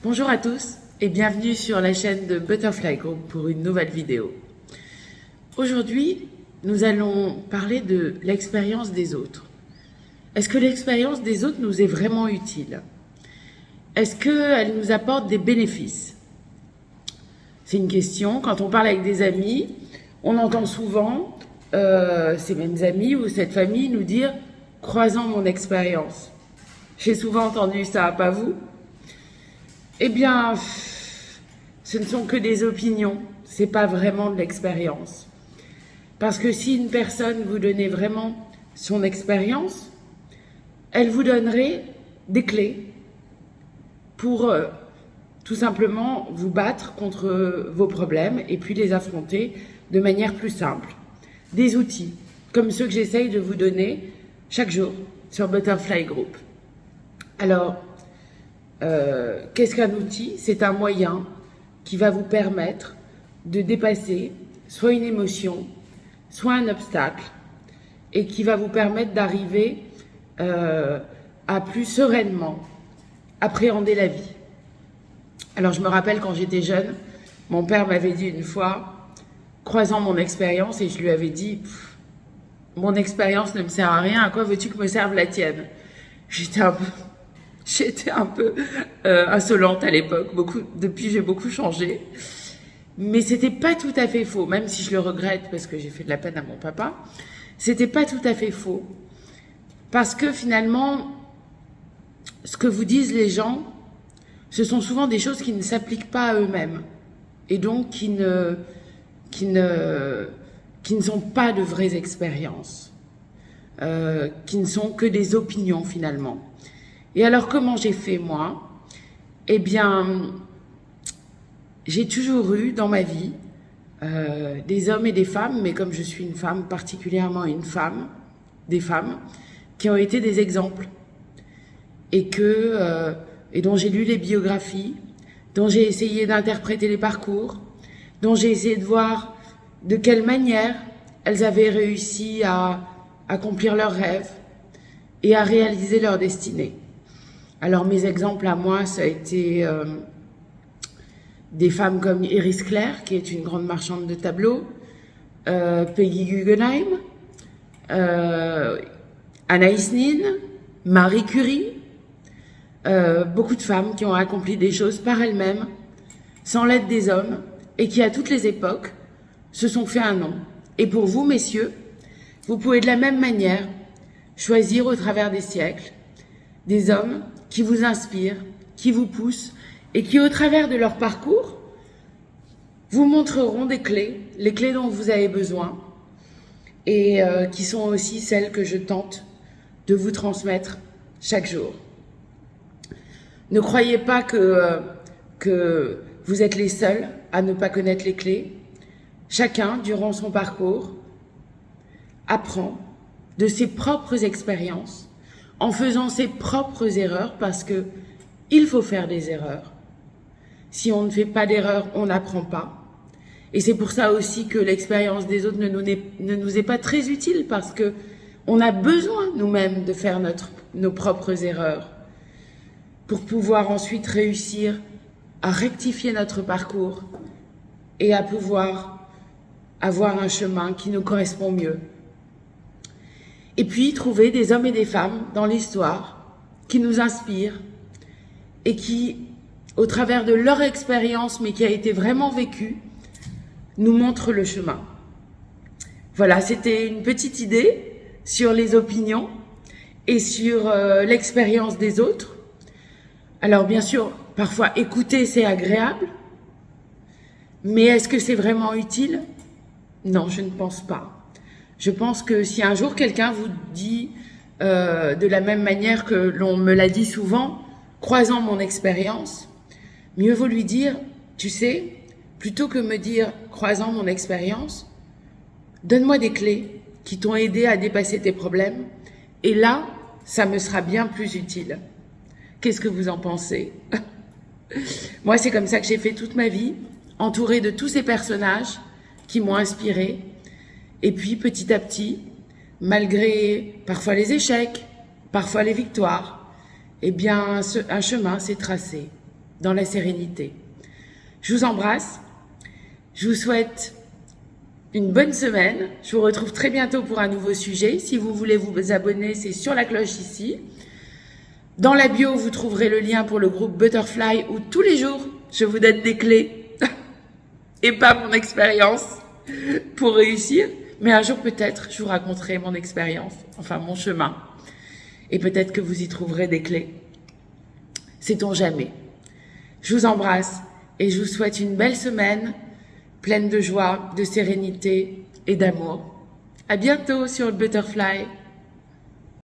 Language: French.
Bonjour à tous et bienvenue sur la chaîne de Butterfly Group pour une nouvelle vidéo. Aujourd'hui, nous allons parler de l'expérience des autres. Est-ce que l'expérience des autres nous est vraiment utile? Est-ce qu'elle nous apporte des bénéfices? C'est une question. Quand on parle avec des amis, on entend souvent ces mêmes amis ou cette famille nous dire « croisant mon expérience ». J'ai souvent entendu ça, pas vous? Eh bien, ce ne sont que des opinions, c'est pas vraiment de l'expérience. Parce que si une personne vous donnait vraiment son expérience, elle vous donnerait des clés pour tout simplement vous battre contre vos problèmes et puis les affronter de manière plus simple. Des outils, comme ceux que j'essaye de vous donner chaque jour sur Butterfly Group. Alors, qu'est-ce qu'un outil? C'est un moyen qui va vous permettre de dépasser soit une émotion, soit un obstacle, et qui va vous permettre d'arriver à plus sereinement appréhender la vie. Alors je me rappelle quand j'étais jeune, mon père m'avait dit une fois, croisant mon expérience, et je lui avais dit, mon expérience ne me sert à rien, à quoi veux-tu que me serve la tienne? J'étais un peu insolente à l'époque. Depuis, j'ai beaucoup changé. Mais c'était pas tout à fait faux, même si je le regrette parce que j'ai fait de la peine à mon papa. C'était pas tout à fait faux. Parce que finalement, ce que vous disent les gens, ce sont souvent des choses qui ne s'appliquent pas à eux-mêmes. Et donc qui ne sont pas de vraies expériences. Qui ne sont que des opinions finalement. Et alors, comment j'ai fait, moi? Eh bien, j'ai toujours eu dans ma vie des hommes et des femmes, mais comme je suis une femme, particulièrement des femmes, qui ont été des exemples. Et dont j'ai lu les biographies, dont j'ai essayé d'interpréter les parcours, dont j'ai essayé de voir de quelle manière elles avaient réussi à accomplir leurs rêves et à réaliser leur destinée. Alors mes exemples à moi, ça a été des femmes comme Iris Clare, qui est une grande marchande de tableaux, Peggy Guggenheim, Anaïs Nin, Marie Curie, beaucoup de femmes qui ont accompli des choses par elles-mêmes, sans l'aide des hommes, et qui à toutes les époques se sont fait un nom. Et pour vous, messieurs, vous pouvez de la même manière choisir au travers des siècles des hommes qui vous inspirent, qui vous poussent et qui, au travers de leur parcours, vous montreront des clés, les clés dont vous avez besoin et qui sont aussi celles que je tente de vous transmettre chaque jour. Ne croyez pas que vous êtes les seuls à ne pas connaître les clés. Chacun, durant son parcours, apprend de ses propres expériences en faisant ses propres erreurs, parce que il faut faire des erreurs. Si on ne fait pas d'erreurs, on n'apprend pas. Et c'est pour ça aussi que l'expérience des autres ne nous est pas très utile, parce que on a besoin nous-mêmes de faire nos propres erreurs pour pouvoir ensuite réussir à rectifier notre parcours et à pouvoir avoir un chemin qui nous correspond mieux. Et puis, trouver des hommes et des femmes dans l'histoire qui nous inspirent et qui, au travers de leur expérience, mais qui a été vraiment vécue, nous montrent le chemin. Voilà, c'était une petite idée sur les opinions et sur l'expérience des autres. Alors, bien sûr, parfois, écouter, c'est agréable, mais est-ce que c'est vraiment utile? Non, je ne pense pas. Je pense que si un jour quelqu'un vous dit de la même manière que l'on me l'a dit souvent, croisant mon expérience, mieux vaut lui dire, tu sais, plutôt que me dire croisant mon expérience, donne-moi des clés qui t'ont aidé à dépasser tes problèmes, et là, ça me sera bien plus utile. Qu'est-ce que vous en pensez? Moi, c'est comme ça que j'ai fait toute ma vie, entourée de tous ces personnages qui m'ont inspirée. Et puis, petit à petit, malgré parfois les échecs, parfois les victoires, eh bien, un chemin s'est tracé. dans la sérénité. Je vous embrasse. Je vous souhaite une bonne semaine. Je vous retrouve très bientôt pour un nouveau sujet. Si vous voulez vous abonner, c'est sur la cloche ici. Dans la bio, vous trouverez le lien pour le groupe Butterfly où tous les jours, je vous donne des clés et pas mon expérience pour réussir. Mais un jour peut-être, je vous raconterai mon expérience, enfin mon chemin. Et peut-être que vous y trouverez des clés. Sait-on jamais. Je vous embrasse et je vous souhaite une belle semaine pleine de joie, de sérénité et d'amour. À bientôt sur le Butterfly.